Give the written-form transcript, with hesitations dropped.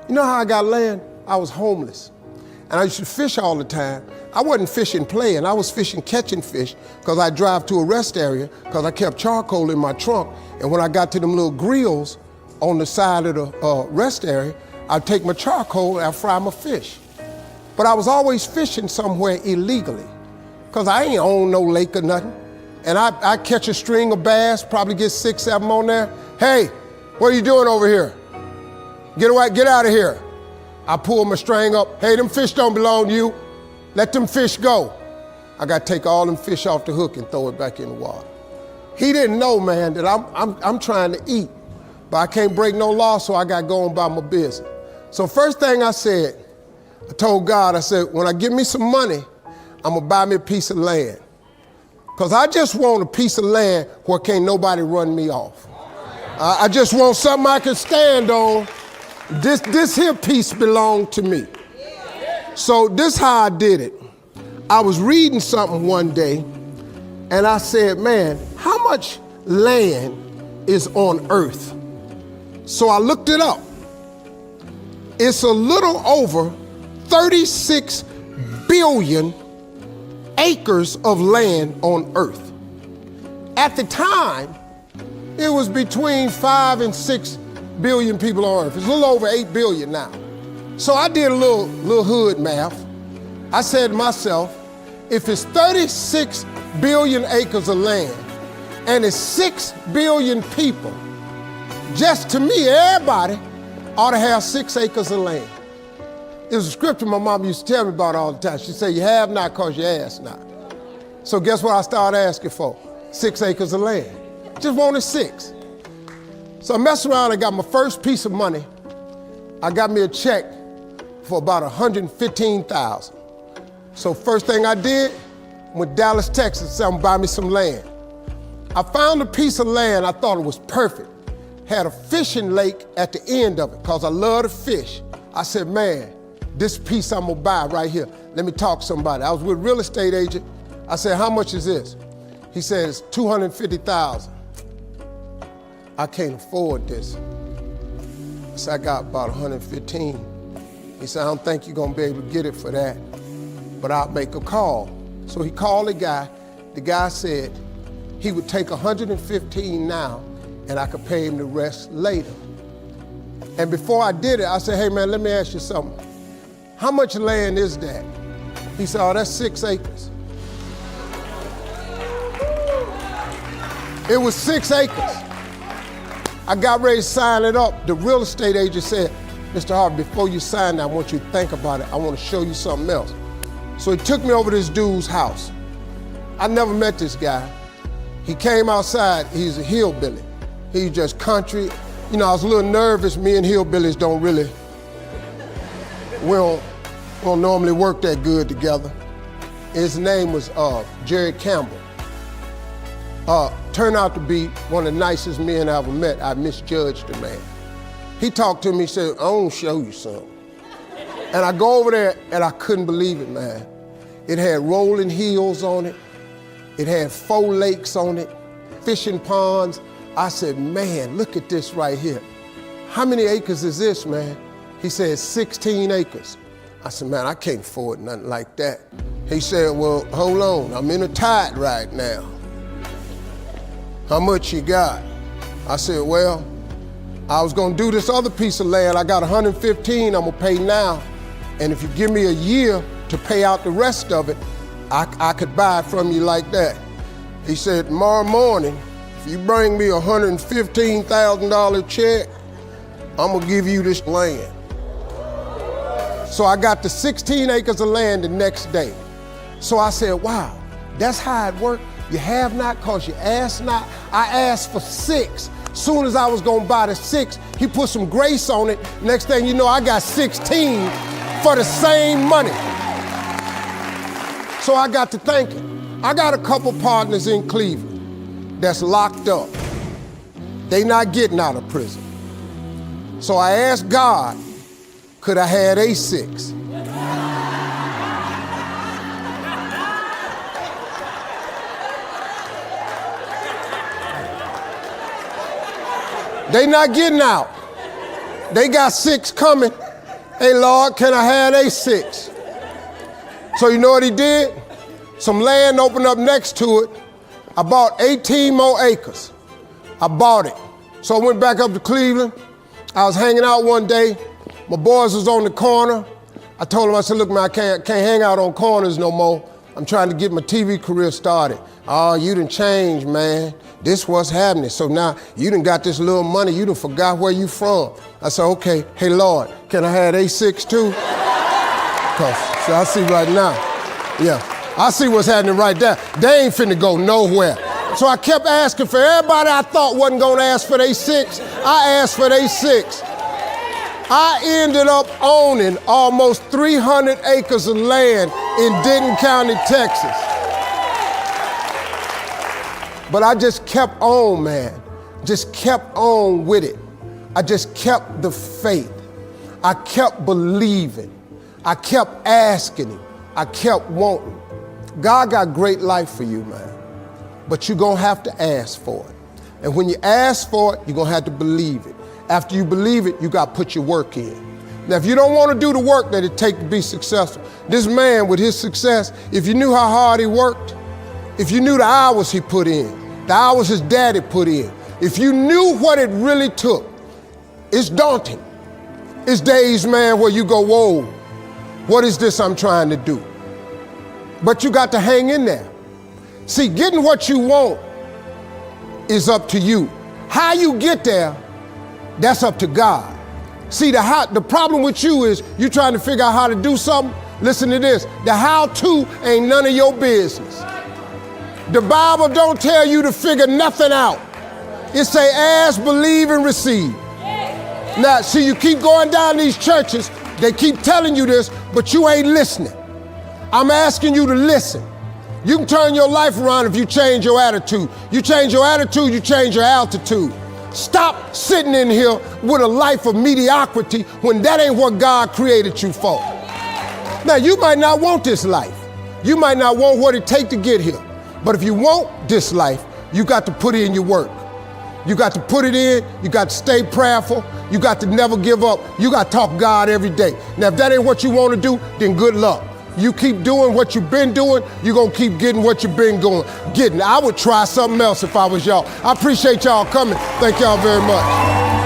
You know how I got land? I was homeless. And I used to fish all the time. I wasn't fishing playing, I was fishing catching fish because I drive to a rest area because I kept charcoal in my trunk. And when I got to them little grills on the side of the rest area, I'd take my charcoal and I'd fry my fish. But I was always fishing somewhere illegally because I ain't own no lake or nothing. And I catch a string of bass, probably get 6, 7 on there. Hey, what are you doing over here? Get away, get out of here. I pull my string up. Hey, them fish don't belong to you. Let them fish go. I got to take all them fish off the hook and throw it back in the water. He didn't know, man, that I'm trying to eat, but I can't break no law, so I got to go on about my business. So first thing I said, I told God, I said, when I get me some money, I'm going to buy me a piece of land. Because I just want a piece of land where can't nobody run me off. I just want something I can stand on. This here piece belonged to me. So this how I did it. I was reading something one day and I said, man, how much land is on earth? So I looked it up. It's a little over 36 billion acres of land on earth. At the time, it was between 5 and 6 billion people on earth. It's a little over 8 billion now. So I did a little hood math. I said to myself, if it's 36 billion acres of land and it's 6 billion people, just to me, everybody ought to have 6 acres of land. It was a scripture my mom used to tell me about all the time. She said, you have not because you ask not. So guess what I started asking for? 6 acres of land. Just wanted 6. So I messed around and got my first piece of money. I got me a check for about $115,000. So first thing I did, went to Dallas, Texas, said I'm gonna buy me some land. I found a piece of land, I thought it was perfect. Had a fishing lake at the end of it, because I love to fish. I said, man, this piece I'm gonna buy right here. Let me talk to somebody. I was with a real estate agent. I said, how much is this? He said, it's $250,000. I can't afford this. I said, I got about 115. He said, I don't think you're gonna be able to get it for that, but I'll make a call. So he called the guy. The guy said he would take 115 now and I could pay him the rest later. And before I did it, I said, hey man, let me ask you something. How much land is that? He said, oh, that's 6 acres. It was 6 acres. I got ready to sign it up. The real estate agent said, Mr. Harvey, before you sign it, I want you to think about it. I want to show you something else. So he took me over to this dude's house. I never met this guy. He came outside, he's a hillbilly. He's just country. You know, I was a little nervous. Me and hillbillies don't really, we don't normally work that good together. His name was Jerry Campbell. Turned out to be one of the nicest men I ever met. I misjudged the man. He talked to me, he said, I want to show you something. And I go over there and I couldn't believe it, man. It had rolling hills on it. It had 4 lakes on it, fishing ponds. I said, man, look at this right here. How many acres is this, man? He said, 16 acres. I said, man, I can't afford nothing like that. He said, well, hold on, I'm in a tide right now. How much you got? I said, well, I was gonna do this other piece of land. I got 115 I'm gonna pay now. And if you give me a year to pay out the rest of it, I could buy it from you like that. He said, tomorrow morning, if you bring me a $115,000 check, I'm gonna give you this land. So I got the 16 acres of land the next day. So I said, wow, that's how it worked. You have not because you ask not. I asked for 6. Soon as I was gonna buy the 6, he put some grace on it. Next thing you know, I got 16 for the same money. So I got to thinking. I got a couple partners in Cleveland that's locked up. They not getting out of prison. So I asked God, could I have a 6? They not getting out. They got 6 coming. Hey, Lord, can I have A6? So you know what he did? Some land opened up next to it. I bought 18 more acres. I bought it. So I went back up to Cleveland. I was hanging out one day. My boys was on the corner. I told them, I said, look, man, I can't hang out on corners no more. I'm trying to get my TV career started. Oh, you done changed, man. This what's happening. So now you done got this little money. You done forgot where you from. I said, okay, hey, Lord, can I have A6 too? So I see right now, yeah, I see what's happening right there. They ain't finna go nowhere. So I kept asking for everybody I thought wasn't gonna ask for their 6. I asked for their 6. I ended up owning almost 300 acres of land in Denton County, Texas. But I just kept on, man. Just kept on with it. I just kept the faith. I kept believing. I kept asking him. I kept wanting. God got great life for you, man. But you're gonna have to ask for it. And when you ask for it, you're gonna have to believe it. After you believe it, you got to put your work in. Now, if you don't want to do the work that it takes to be successful, this man with his success, if you knew how hard he worked, if you knew the hours he put in, the hours his daddy put in, if you knew what it really took, it's daunting. It's days, man, where you go, whoa, what is this I'm trying to do? But you got to hang in there. See, getting what you want is up to you. How you get there, that's up to God. See, the problem with you is you trying to figure out how to do something. Listen to this. The how-to ain't none of your business. The Bible don't tell you to figure nothing out. It say ask, believe, and receive. Now, see, you keep going down these churches, they keep telling you this, but you ain't listening. I'm asking you to listen. You can turn your life around if you change your attitude. You change your attitude, you change your altitude. Stop sitting in here with a life of mediocrity when that ain't what God created you for. Now, you might not want this life. You might not want what it takes to get here. But if you want this life, you got to put in your work. You got to put it in. You got to stay prayerful. You got to never give up. You got to talk God every day. Now, if that ain't what you want to do, then good luck. You keep doing what you've been doing, you're going to keep getting what you've been getting. I would try something else if I was y'all. I appreciate y'all coming. Thank y'all very much.